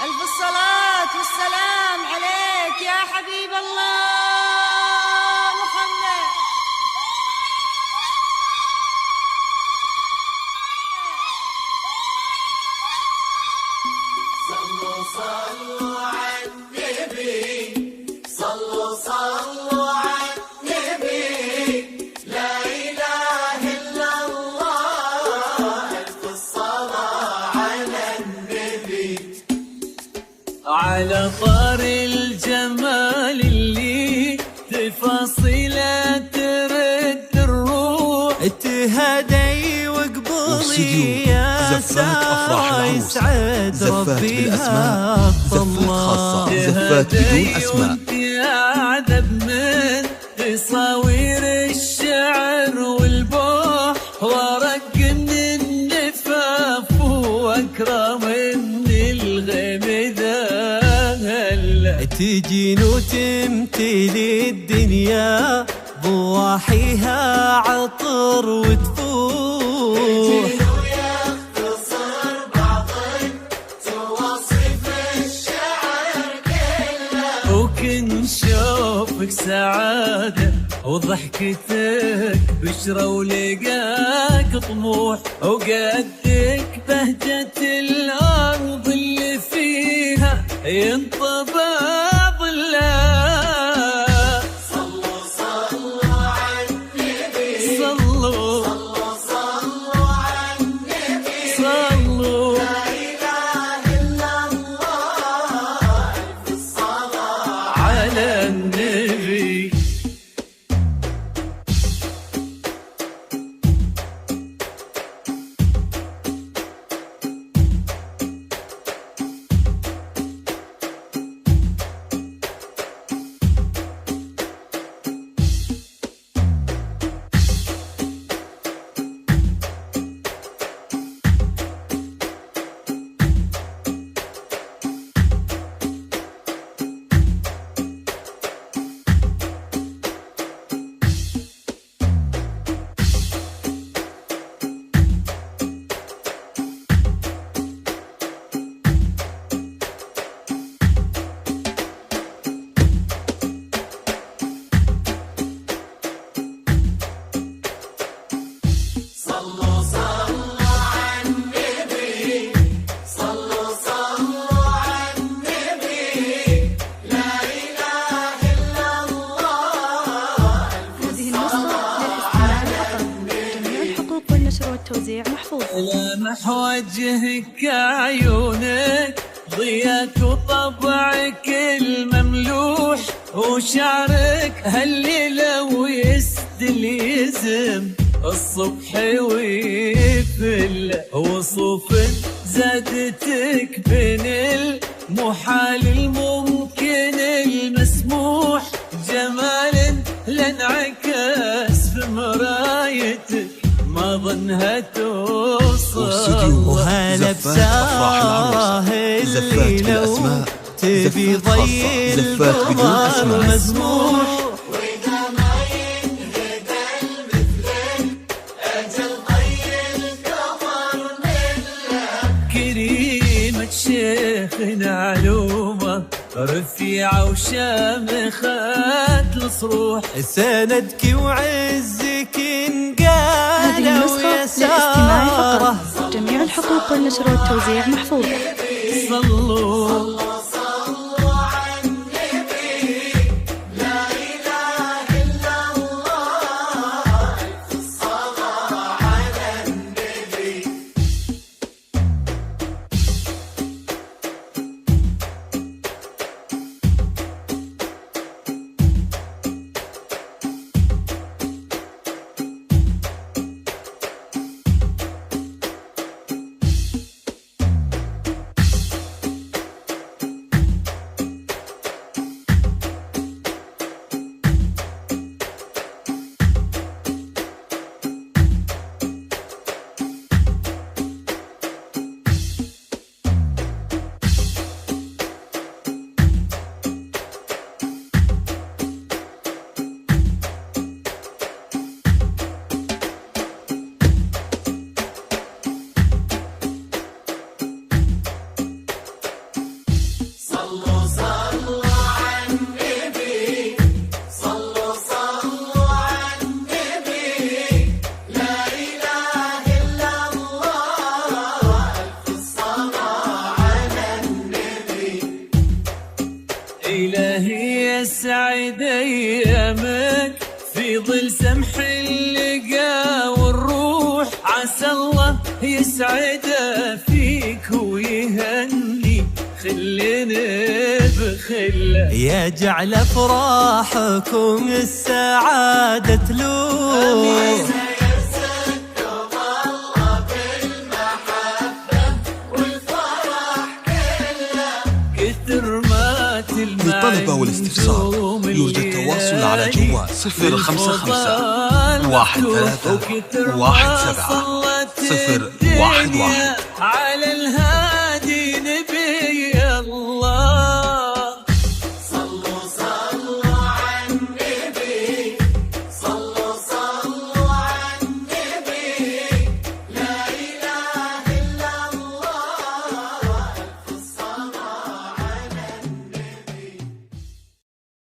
ألف الصلاة والسلام عليك يا حبيب الله محمد. صلوا صلوا على النبي، صلوا صلوا على النبي، لا إله إلا الله، ألف الصلاة على النبي. على طار الجمال اللي تفاصيله ترد الروح، اتهدي وقبولي يا سارة يسعد ربي هالطلال. زفات بدون أسماء، عذب من تصاوير الشعر والبوح، ورق من النفاف واكرم من الغمدان. تجين وتمتلي الدنيا بواحيها عطر وتفوح، ويختصر بعض تواصف الشعر كله، وكن شوفك سعادة وضحكتك بشرى ولقاك طموح، وقدك بهجة الأرض اللي فيها ينطبع ظلها. صلوا صلوا على النبي، صلوا صلوا صلوا على النبي، صلوا لا إله إلا الله، ألف الصلاة على النبي. صلوا صلوا على النبي، صلوا صلوا على النبي، لا إله إلا الله، هذه النسخة للاستماع فقط. جميع الحقوق والنشر والتوزيع محفوظ. لمح وجهك عيونك ضياك وطبعك المملوح، وشعرك هالليلة ويسدل يزم الصبح ويفل، وصوف زادتك بين المحال الممكن المسموح، جمال لانعكس في مرايتك ما ظنها توصل. وهلا بساره اللي لو تبي ضي القمر مزموح، وإذا ما ينهدى المثل أجل ضي القمر مله. كريمة شيخنا علومة رفيعة وشامخة الصروح، سندك وعزك هذه انقال النسخة ويا للاستماع ساره. فقط. جميع الحقوق والنشر والتوزيع محفوظ. صلوا صلوا على النبي، لا إله إلا الله، ألف الصلاة على النبي. الله يسعده فيك ويهني خلينا بخله. يا جعل افراحكم السعادة تلوح للطلبة والاستفسار يرجى التواصل على جوال 055 13 17 011.